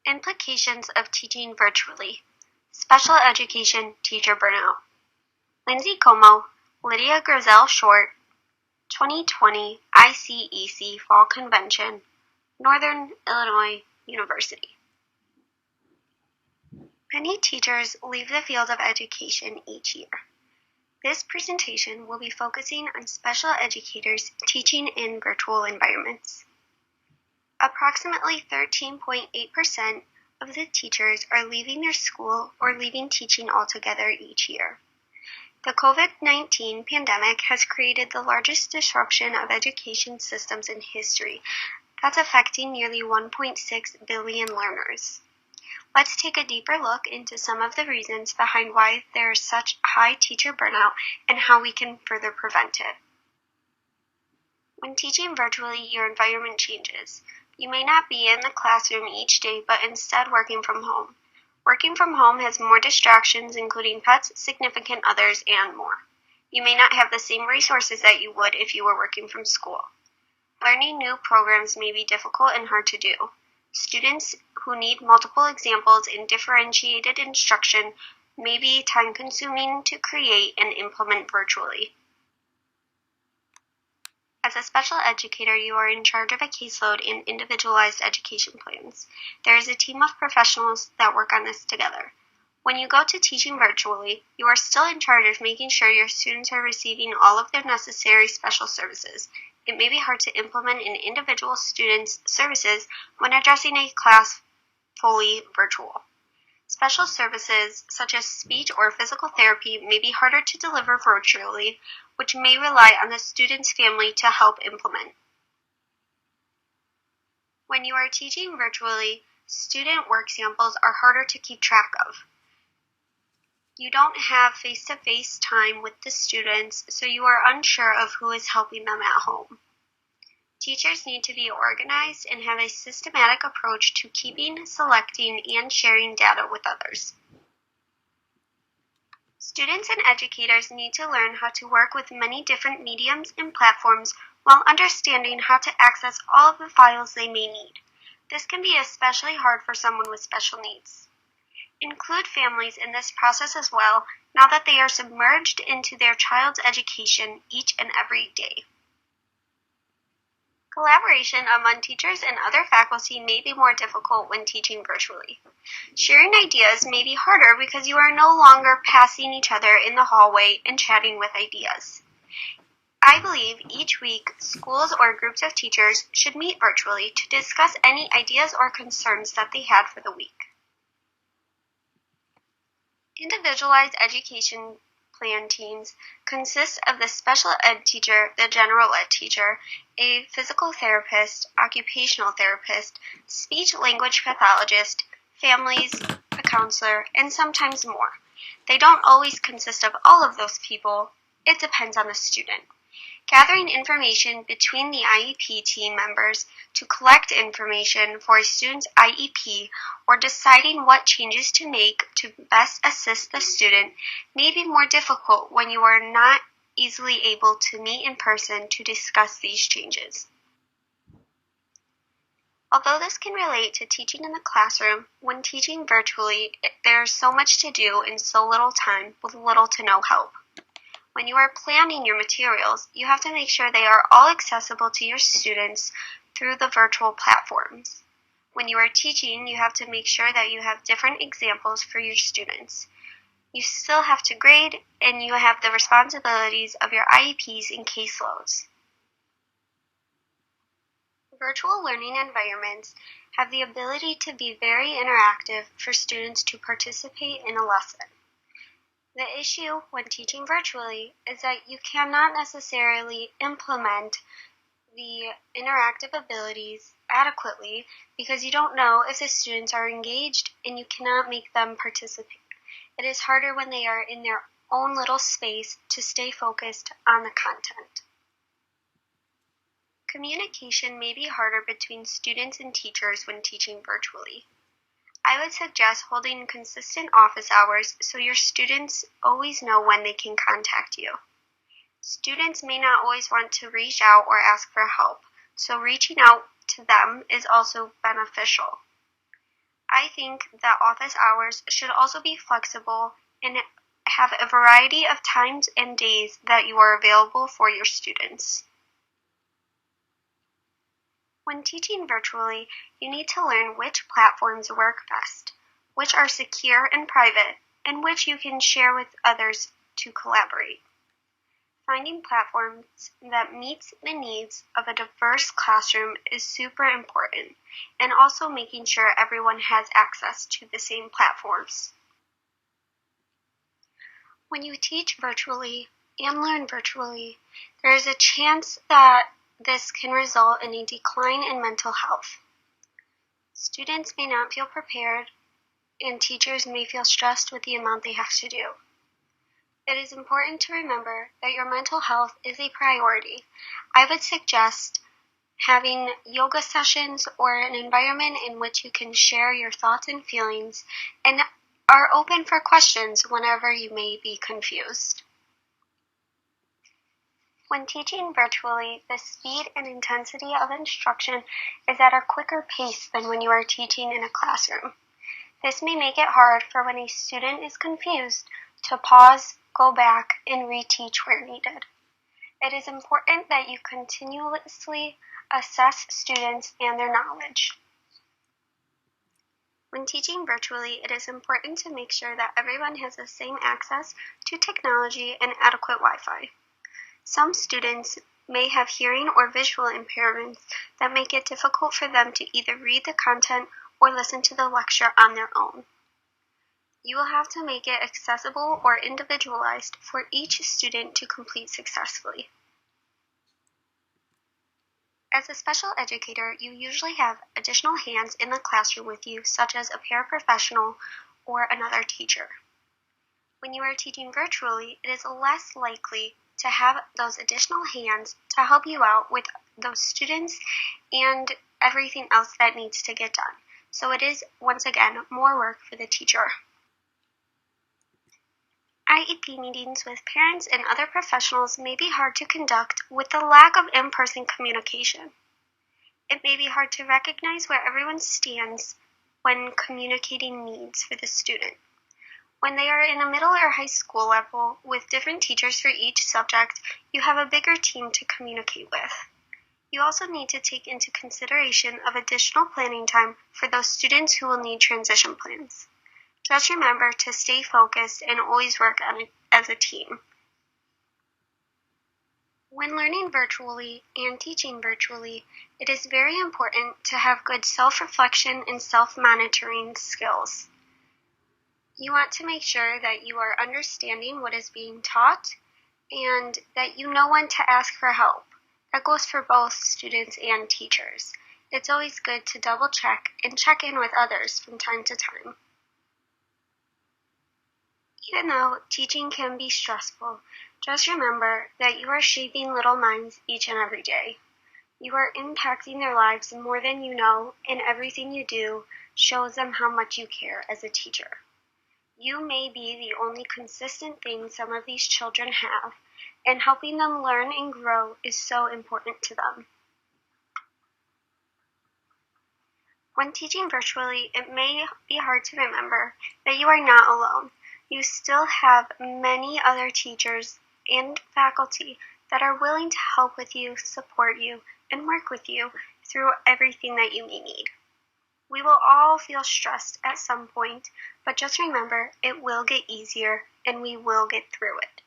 Implications of teaching virtually. Special education teacher burnout. Lindsey Comeau, Lydia Gerzel-Short, 2020 ICEC Fall Convention, Northern Illinois University. Many teachers leave the field of education each year. This presentation will be focusing on special educators teaching in virtual environments. Approximately 13.8% of the teachers are leaving their school or leaving teaching altogether each year. The COVID-19 pandemic has created the largest disruption of education systems in history that's affecting nearly 1.6 billion learners. Let's take a deeper look into some of the reasons behind why there is such high teacher burnout and how we can further prevent it. When teaching virtually, your environment changes. You may not be in the classroom each day, but instead working from home. Working from home has more distractions, including pets, significant others, and more. You may not have the same resources that you would if you were working from school. Learning new programs may be difficult and hard to do. Students who need multiple examples and differentiated instruction may be time-consuming to create and implement virtually. As a special educator, you are in charge of a caseload and individualized education plans. There is a team of professionals that work on this together. When you go to teaching virtually, you are still in charge of making sure your students are receiving all of their necessary special services. It may be hard to implement an individual student's services when addressing a class fully virtual. Special services, such as speech or physical therapy, may be harder to deliver virtually, which may rely on the student's family to help implement. When you are teaching virtually, student work samples are harder to keep track of. You don't have face-to-face time with the students, so you are unsure of who is helping them at home. Teachers need to be organized and have a systematic approach to keeping, selecting, and sharing data with others. Students and educators need to learn how to work with many different mediums and platforms while understanding how to access all of the files they may need. This can be especially hard for someone with special needs. Include families in this process as well, now that they are submerged into their child's education each and every day. Collaboration among teachers and other faculty may be more difficult when teaching virtually. Sharing ideas may be harder because you are no longer passing each other in the hallway and chatting with ideas. I believe each week schools or groups of teachers should meet virtually to discuss any ideas or concerns that they had for the week. Individualized education plan teams consist of the special ed teacher, the general ed teacher, a physical therapist, occupational therapist, speech-language pathologist, families, a counselor, and sometimes more. They don't always consist of all of those people. It depends on the student. Gathering information between the IEP team members to collect information for a student's IEP or deciding what changes to make to best assist the student may be more difficult when you are not easily able to meet in person to discuss these changes. Although this can relate to teaching in the classroom, when teaching virtually, there is so much to do in so little time with little to no help. When you are planning your materials, you have to make sure they are all accessible to your students through the virtual platforms. When you are teaching, you have to make sure that you have different examples for your students. You still have to grade, and you have the responsibilities of your IEPs and caseloads. Virtual learning environments have the ability to be very interactive for students to participate in a lesson. The issue when teaching virtually is that you cannot necessarily implement the interactive abilities adequately because you don't know if the students are engaged and you cannot make them participate. It is harder when they are in their own little space to stay focused on the content. Communication may be harder between students and teachers when teaching virtually. I would suggest holding consistent office hours so your students always know when they can contact you. Students may not always want to reach out or ask for help, so reaching out to them is also beneficial. I think that office hours should also be flexible and have a variety of times and days that you are available for your students. When teaching virtually, you need to learn which platforms work best, which are secure and private, and which you can share with others to collaborate. Finding platforms that meets the needs of a diverse classroom is super important, and also making sure everyone has access to the same platforms. When you teach virtually and learn virtually, there is a chance that this can result in a decline in mental health. Students may not feel prepared, and teachers may feel stressed with the amount they have to do. It is important to remember that your mental health is a priority. I would suggest having yoga sessions or an environment in which you can share your thoughts and feelings and are open for questions whenever you may be confused. When teaching virtually, the speed and intensity of instruction is at a quicker pace than when you are teaching in a classroom. This may make it hard for when a student is confused to pause, go back, and reteach where needed. It is important that you continuously assess students and their knowledge. When teaching virtually, it is important to make sure that everyone has the same access to technology and adequate Wi-Fi. Some students may have hearing or visual impairments that make it difficult for them to either read the content or listen to the lecture on their own. You will have to make it accessible or individualized for each student to complete successfully. As a special educator, you usually have additional hands in the classroom with you, such as a paraprofessional or another teacher. When you are teaching virtually, it is less likely to have those additional hands to help you out with those students and everything else that needs to get done. So it is, once again, more work for the teacher. Iep meetings with parents and other professionals may be hard to conduct with the lack of in-person communication. It may be hard to recognize where everyone stands when communicating needs for the student. When they are in a middle or high school level with different teachers for each subject, you have a bigger team to communicate with. You also need to take into consideration of additional planning time for those students who will need transition plans. Just remember to stay focused and always work on it as a team. When learning virtually and teaching virtually, it is very important to have good self-reflection and self-monitoring skills. You want to make sure that you are understanding what is being taught and that you know when to ask for help. That goes for both students and teachers. It's always good to double check and check in with others from time to time. Even though teaching can be stressful, just remember that you are shaping little minds each and every day. You are impacting their lives more than you know, and everything you do shows them how much you care as a teacher. You may be the only consistent thing some of these children have, and helping them learn and grow is so important to them. When teaching virtually, it may be hard to remember that you are not alone. You still have many other teachers and faculty that are willing to help with you, support you, and work with you through everything that you may need. We will all feel stressed at some point, but just remember it will get easier and we will get through it.